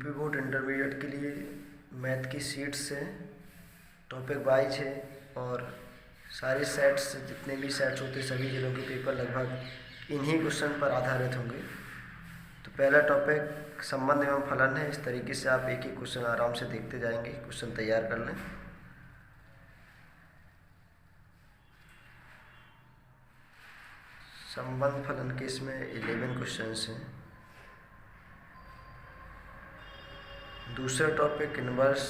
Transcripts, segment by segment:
UP board intermediate के लिए math की सीट्स है, टॉपिक वाइज है और सारे सेट्स जितने भी सेट्स होते हैं सभी जिलों के पेपर लगभग इन्हीं क्वेश्चन पर आधारित होंगे। तो पहला टॉपिक संबंध एवं फलन है। इस तरीके से आप एक एक क्वेश्चन आराम से देखते जाएंगे, क्वेश्चन तैयार कर लें। संबंध फलन के इसमें 11 क्वेश्चंस हैं। दूसरा टॉपिक इनवर्स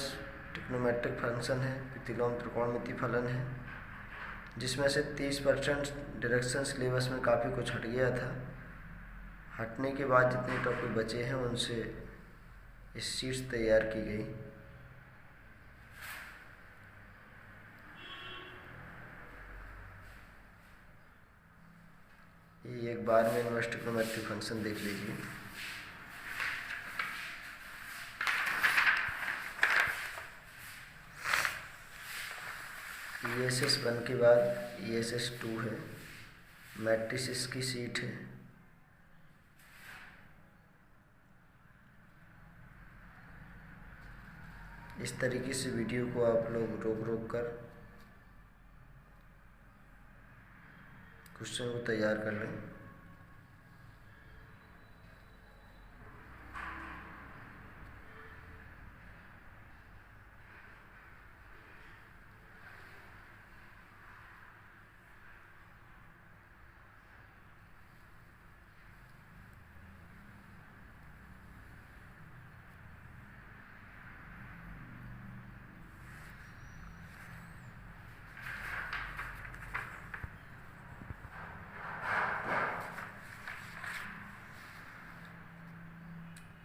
ट्रिग्नोमेट्रिक फंक्शन है, प्रतिलोम त्रिकोणमिति फलन है, जिसमें से 30% डायरेक्शन सिलेबस में काफ़ी कुछ हट गया था। हटने के बाद जितने टॉपिक बचे हैं उनसे इस शीट्स तैयार की गई। ये एक बार में इनवर्स ट्रिग्नोमेट्रिक फंक्शन देख लीजिए। ESS 1 के बाद ESS 2 है, मैट्रिसेस की सीट है। इस तरीके से वीडियो को आप लोग रोक रोक कर क्वेश्चन को तैयार कर लें।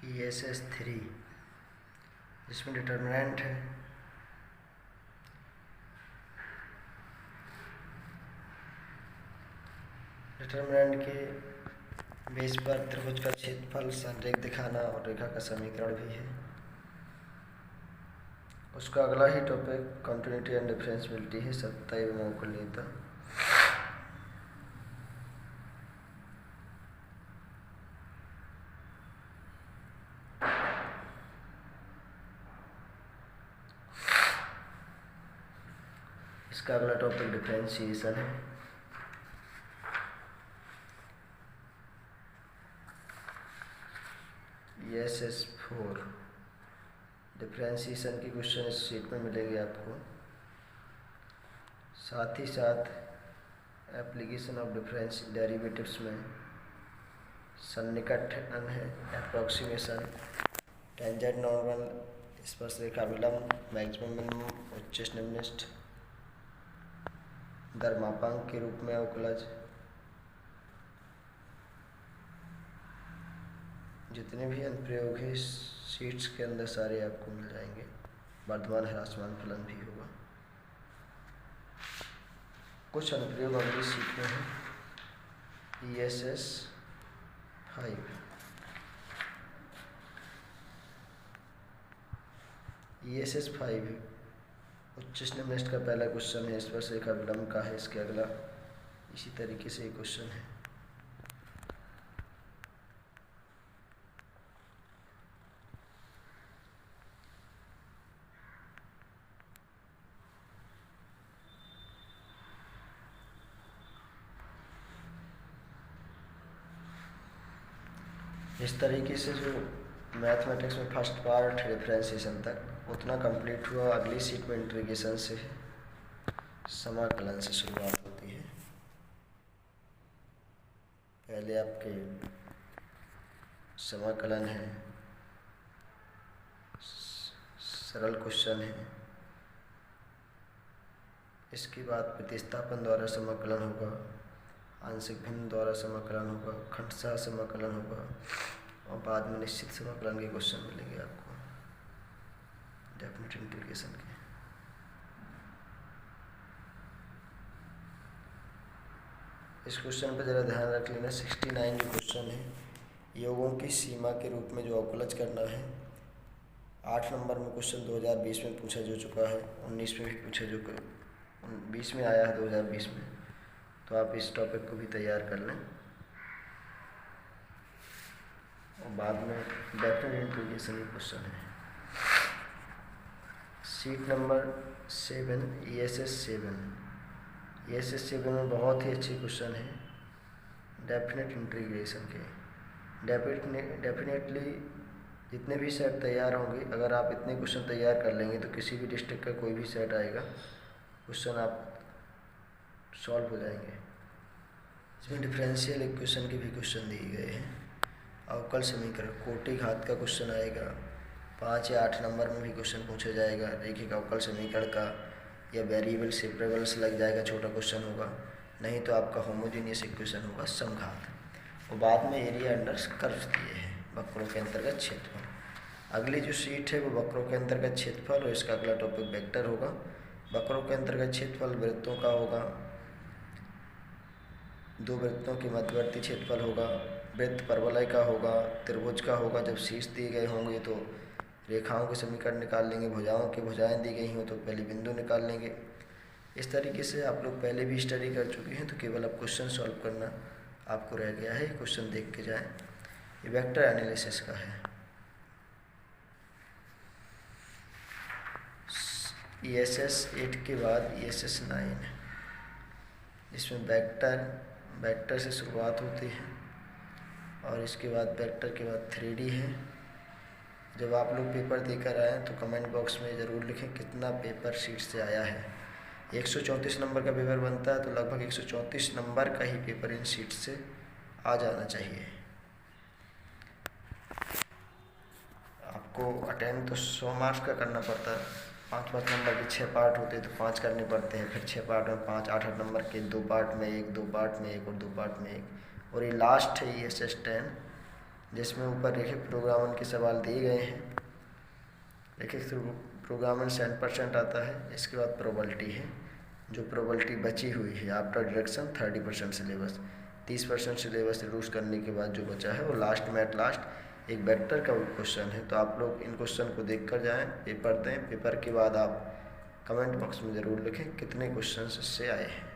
ESS 3 जिसमें डिटरमिनेंट है, डिटरमिनेंट के बेस पर त्रिभुज का क्षेत्रफल, संरेख दिखाना और रेखा का समीकरण भी है। उसका अगला ही टॉपिक कंटिन्यूटी एंड डिफरेंशियबिलिटी है, सत्ता एवं अवकलनीयता। इसका अगला टॉपिक डिफरेंशिएशन है। ESS 4 डिफरेंशिएशन के क्वेश्चन इस शीट में मिलेंगे आपको। साथ ही साथ एप्लीकेशन ऑफ डिफरेंस डेरिवेटिव्स में सन्निकटन है, अप्रॉक्सीमेशन, टेंजेंट नॉर्मल, स्पर्शरेखा विलंब, मैक्सिमम मिनिमम, उच्च निम्निष्ठ, दरमापांक के रूप में अवकलज। जितने भी अनुप्रयोग हैं इस शीट्स के अंदर सारे आपको मिल जाएंगे। वर्धमान ह्रासमान फलन भी होगा। कुछ अनुप्रयोग अगली शीट में है। ESS 5 ESS 5 उच्च निम्निष्ठ का पहला क्वेश्चन है, स्पर्शरेखा विलंब का है। इसके अगला इसी तरीके से एक क्वेश्चन है। इस तरीके से जो मैथमेटिक्स में फर्स्ट पार्ट डिफरेंशिएशन तक उतना कंप्लीट हुआ। अगली शीट में इंटीग्रेशन से समाकलन से शुरुआत होती है। पहले आपके समाकलन है, सरल क्वेश्चन है। इसके बाद प्रतिस्थापन द्वारा समाकलन होगा, आंशिक भिन्न द्वारा समाकलन होगा, खंडशः समाकलन होगा और बाद में निश्चित समाकलन के क्वेश्चन मिलेंगे आपको डेफिनेट इंटीग्रेशन के। इस क्वेश्चन पर ज़रा ध्यान रख लेना। 69 जो क्वेश्चन है, योगों की सीमा के रूप में जो अवकलज करना है। 8 नंबर में क्वेश्चन 2020 में पूछा जा चुका है, 19 में भी पूछा जो 20 में आया है 2020 में। तो आप इस टॉपिक को भी तैयार कर लें। और बाद में डेफिनेट इंटीग्रेशन के क्वेश्चन है। Sheet number 7 ESS 7। ESS 7 में बहुत ही अच्छे क्वेश्चन हैं डेफिनेट इंटीग्रेशन के। डेफिनेटली जितने भी सेट तैयार होंगे, अगर आप इतने क्वेश्चन तैयार कर लेंगे तो किसी भी डिस्ट्रिक्ट का कोई भी सेट आएगा, क्वेश्चन आप सॉल्व हो जाएंगे। इसमें डिफरेंशियल इक्वेशन के भी क्वेश्चन दिए गए हैं। अवकल समीकरण, कोटि घात का क्वेश्चन आएगा। 5 या 8 नंबर में भी क्वेश्चन पूछा जाएगा रैखिक अवकल समीकरण का, या वेरिएबल सेपरेबल्स लग जाएगा, छोटा क्वेश्चन होगा। नहीं तो आपका होमोजीनियस इक्वेशन होगा समघात। और बाद में एरिया अंडर कर्व्स दिए हैं, वक्रों के अंतर्गत क्षेत्रफल। अगली जो शीट है वो वक्रों के अंतर्गत क्षेत्रफल, और इसका अगला टॉपिक वेक्टर होगा। वक्रों के अंतर्गत क्षेत्रफल वृत्तों का होगा, 2 वृत्तों के मध्यवर्ती क्षेत्रफल होगा, वृत्त परवलय का होगा, त्रिभुज का होगा। जब शीर्ष दिए गए होंगे तो रेखाओं के समीकरण निकाल लेंगे, भुजाओं की भुजाएं दी गई हों तो पहले बिंदु निकाल लेंगे। इस तरीके से आप लोग पहले भी स्टडी कर चुके हैं, तो केवल अब क्वेश्चन सॉल्व करना आपको रह गया है। क्वेश्चन देख के जाएं। ये वेक्टर एनालिसिस का है। ESS 8 के बाद ESS 9, इसमें वेक्टर से शुरुआत होती है, और इसके बाद वेक्टर के बाद 3D है। जब आप लोग पेपर देकर आए तो कमेंट बॉक्स में ज़रूर लिखें कितना पेपर शीट से आया है। 134 नंबर का पेपर बनता है, तो लगभग 134 नंबर का ही पेपर इन शीट से आ जाना चाहिए। आपको अटेंड तो 100 मार्क्स का करना पड़ता है। 5-5 नंबर के 6 पार्ट होते हैं तो 5 करने पड़ते हैं। फिर 6 पार्ट में 5, 8-8 नंबर के 2 पार्ट में 1, 2 पार्ट में 1 और 2 पार्ट में 1। और ये लास्ट है ESS 10, जिसमें ऊपर रैखिक प्रोग्रामन के सवाल दिए गए हैं। रैखिक प्रोग्रामन 100% आता है। इसके बाद प्रोबेबिलिटी है, जो प्रोबेबिलिटी बची हुई है after deduction 30% syllabus, 30% syllabus reduce करने के बाद जो बचा है वो लास्ट में एट लास्ट एक वेक्टर का क्वेश्चन है। तो आप लोग इन क्वेश्चन को देख कर जाएँ, पेपर दें। पेपर के बाद आप कमेंट बॉक्स में ज़रूर लिखें कितने क्वेश्चन इससे आए हैं।